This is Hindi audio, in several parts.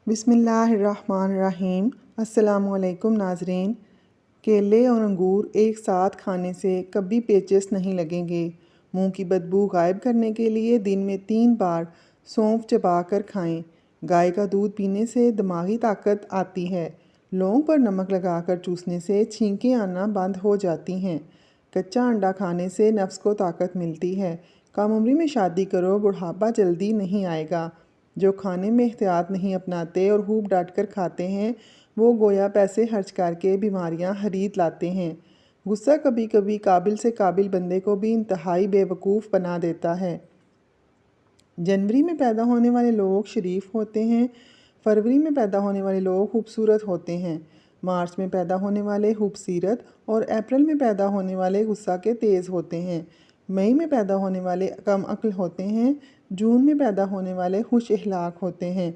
बिस्मिल्लाहिर्रहमानिर्रहीम। अस्सलामुअलैकुम नाज़रीन। केले और अंगूर एक साथ खाने से कभी पेचिश नहीं लगेंगे। मुंह की बदबू गायब करने के लिए दिन में 3 बार सौंफ चबा कर खाएँ। गाय का दूध पीने से दिमागी ताकत आती है। लौंग पर नमक लगाकर चूसने से छींकें आना बंद हो जाती हैं। कच्चा अंडा खाने से नफ्स को ताकत मिलती है। कम उम्री में शादी करो, बुढ़ापा जल्दी नहीं आएगा। जो खाने में एहतियात नहीं अपनाते और खूब डांट कर खाते हैं, वो गोया पैसे खर्च करके बीमारियां खरीद लाते हैं। गुस्सा कभी कभी काबिल से काबिल बंदे को भी इंतहाई बेवकूफ़ बना देता है। जनवरी में पैदा होने वाले लोग शरीफ होते हैं। फरवरी में पैदा होने वाले लोग खूबसूरत होते हैं। मार्च में पैदा होने वाले खूबसीरत और अप्रैल में पैदा होने वाले गुस्सा के तेज़ होते हैं। मई में पैदा होने वाले कम अक्ल होते हैं। जून में पैदा होने वाले खुश अखलाक होते हैं।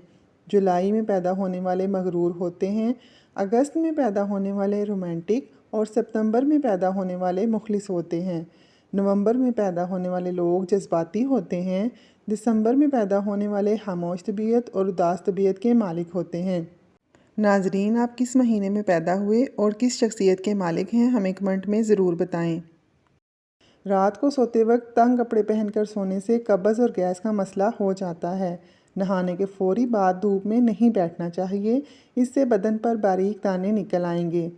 जुलाई में पैदा होने वाले मगरूर होते हैं। अगस्त में पैदा होने वाले रोमांटिक और सितंबर में पैदा होने वाले मुखलिस होते हैं। नवंबर में पैदा होने वाले लोग जज्बाती होते हैं। दिसंबर में पैदा होने वाले खामोश तबीयत और उदास तबीयत के मालिक होते हैं। नाजरीन, आप किस महीने में पैदा हुए और किस शख्सियत के मालिक हैं, हमें कमेंट में ज़रूर बताएं। रात को सोते वक्त तंग कपड़े पहनकर सोने से कब्ज़ और गैस का मसला हो जाता है। नहाने के फौरी बाद धूप में नहीं बैठना चाहिए, इससे बदन पर बारीक दाने निकल आएंगे।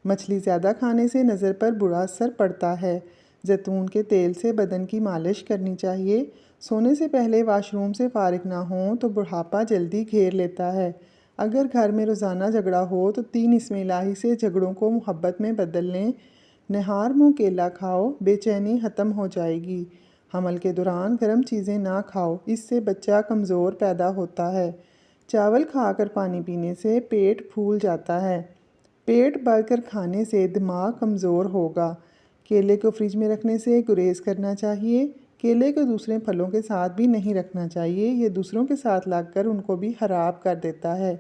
मछली ज़्यादा खाने से नज़र पर बुरा असर पड़ता है। जैतून के तेल से बदन की मालिश करनी चाहिए। सोने से पहले वॉशरूम से फारिग ना हों तो बुढ़ापा जल्दी घेर लेता है। अगर घर में रोज़ाना झगड़ा हो तो 3 इसमें इलाही से झगड़ों को मोहब्बत में बदल लें। नहार मुँह केला खाओ, बेचैनी ख़त्म हो जाएगी। हमल के दौरान गर्म चीज़ें ना खाओ, इससे बच्चा कमज़ोर पैदा होता है। चावल खाकर पानी पीने से पेट फूल जाता है। पेट भरकर खाने से दिमाग कमज़ोर होगा। केले को फ्रिज में रखने से गुरेज करना चाहिए। केले को दूसरे फलों के साथ भी नहीं रखना चाहिए, ये दूसरों के साथ लगकर उनको भी ख़राब कर देता है।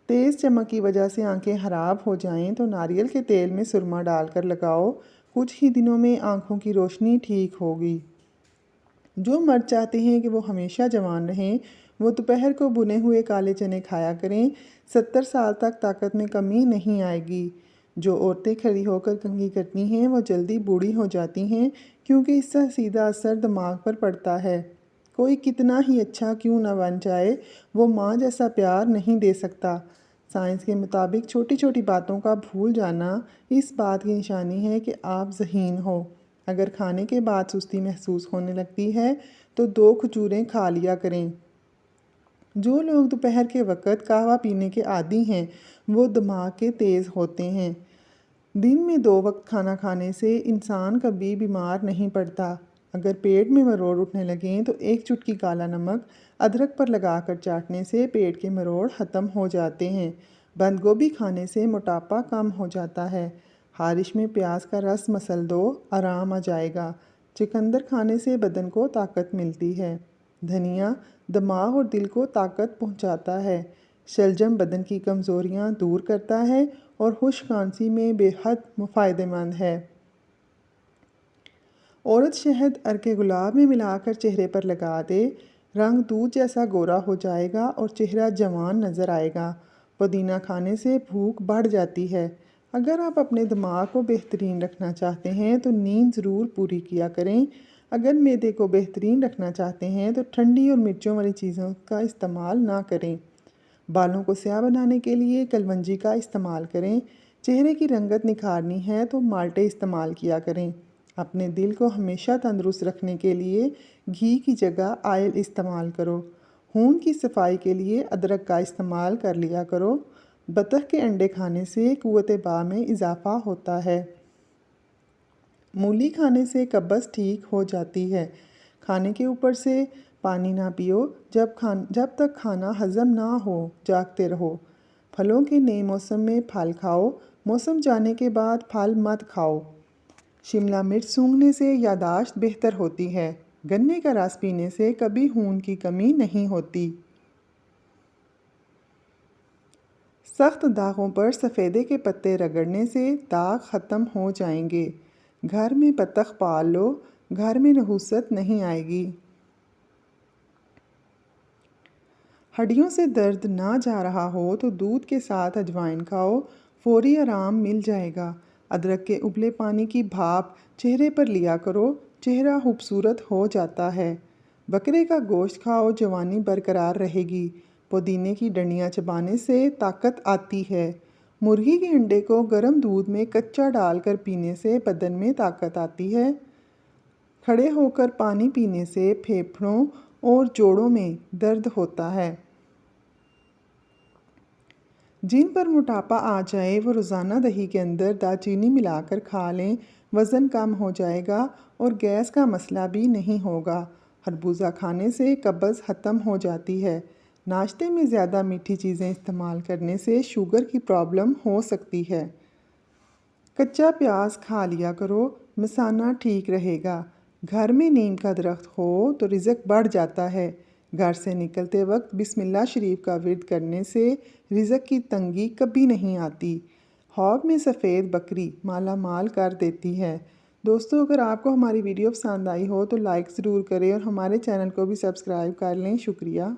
तेज़ चमक की वजह से आंखें ख़राब हो जाएं तो नारियल के तेल में सुरमा डालकर लगाओ, कुछ ही दिनों में आंखों की रोशनी ठीक होगी। जो मर्द चाहते हैं कि वो हमेशा जवान रहें, वो दोपहर को भुने हुए काले चने खाया करें। 70 साल तक ताकत में कमी नहीं आएगी। जो औरतें खड़ी होकर कंघी करती हैं वो जल्दी बूढ़ी हो जाती हैं, क्योंकि इसका सीधा असर दिमाग पर पड़ता है। कोई कितना ही अच्छा क्यों न बन जाए, वो माँ जैसा प्यार नहीं दे सकता। साइंस के मुताबिक छोटी छोटी बातों का भूल जाना इस बात की निशानी है कि आप ज़हीन हो। अगर खाने के बाद सुस्ती महसूस होने लगती है तो 2 खजूरें खा लिया करें। जो लोग दोपहर के वक़्त कहवा पीने के आदी हैं, वो दिमाग के तेज़ होते हैं। दिन में 2 वक्त खाना खाने से इंसान कभी बीमार नहीं पड़ता। अगर पेट में मरोड़ उठने लगें तो 1 चुटकी काला नमक अदरक पर लगाकर चाटने से पेट के मरोड़ ख़त्म हो जाते हैं। बंद गोभी खाने से मोटापा कम हो जाता है। खारिश में प्याज का रस मसल दो, आराम आ जाएगा। चुकंदर खाने से बदन को ताकत मिलती है। धनिया दिमाग और दिल को ताकत पहुंचाता है। शलजम बदन की कमज़ोरियां दूर करता है और खुश्क खांसी में बेहद फ़ायदेमंद है। औरत शहद अर्के गुलाब में मिलाकर चेहरे पर लगा दे, रंग दूध जैसा गोरा हो जाएगा और चेहरा जवान नज़र आएगा। पुदीना खाने से भूख बढ़ जाती है। अगर आप अपने दिमाग को बेहतरीन रखना चाहते हैं तो नींद ज़रूर पूरी किया करें। अगर मैदे को बेहतरीन रखना चाहते हैं तो ठंडी और मिर्चों वाली चीज़ों का इस्तेमाल ना करें। बालों को स्याह बनाने के लिए कलवंजी का इस्तेमाल करें। चेहरे की रंगत निखारनी है तो माल्टे इस्तेमाल किया करें। अपने दिल को हमेशा तंदुरुस्त रखने के लिए घी की जगह आयल इस्तेमाल करो। खून की सफाई के लिए अदरक का इस्तेमाल कर लिया करो। बतख के अंडे खाने से क़ुव्वत बा में इजाफ़ा होता है। मूली खाने से कब्ज़ ठीक हो जाती है। खाने के ऊपर से पानी ना पियो, जब तक खाना हज़म ना हो जागते रहो। फलों के नए मौसम में फल खाओ, मौसम जाने के बाद फल मत खाओ। शिमला मिर्च सूंघने से यादाश्त बेहतर होती है। गन्ने का रस पीने से कभी खून की कमी नहीं होती। सख्त दागों पर सफ़ेदे के पत्ते रगड़ने से दाग ख़त्म हो जाएंगे। घर में बतख पाल लो, घर में नहुसत नहीं आएगी। हड्डियों से दर्द ना जा रहा हो तो दूध के साथ अजवाइन खाओ, फौरी आराम मिल जाएगा। अदरक के उबले पानी की भाप चेहरे पर लिया करो, चेहरा खूबसूरत हो जाता है। बकरे का गोश्त खाओ, जवानी बरकरार रहेगी। पुदीने की डंडियाँ चबाने से ताकत आती है। मुर्गी के अंडे को गर्म दूध में कच्चा डालकर पीने से बदन में ताकत आती है। खड़े होकर पानी पीने से फेफड़ों और जोड़ों में दर्द होता है। जिन पर मोटापा आ जाए वो रोज़ाना दही के अंदर दालचीनी मिलाकर खा लें, वज़न कम हो जाएगा और गैस का मसला भी नहीं होगा। खरबूजा खाने से कब्ज़ ख़त्म हो जाती है। नाश्ते में ज़्यादा मीठी चीज़ें इस्तेमाल करने से शुगर की प्रॉब्लम हो सकती है। कच्चा प्याज खा लिया करो, मिसाना ठीक रहेगा। घर में नीम का दरख्त हो तो रिज़्क बढ़ जाता है। घर से निकलते वक्त बिस्मिल्लाह शरीफ का विर्द करने से रिज़्क की तंगी कभी नहीं आती। हौब में सफ़ेद बकरी माला माल कर देती है। दोस्तों, अगर आपको हमारी वीडियो पसंद आई हो तो लाइक ज़रूर करें और हमारे चैनल को भी सब्सक्राइब कर लें। शुक्रिया।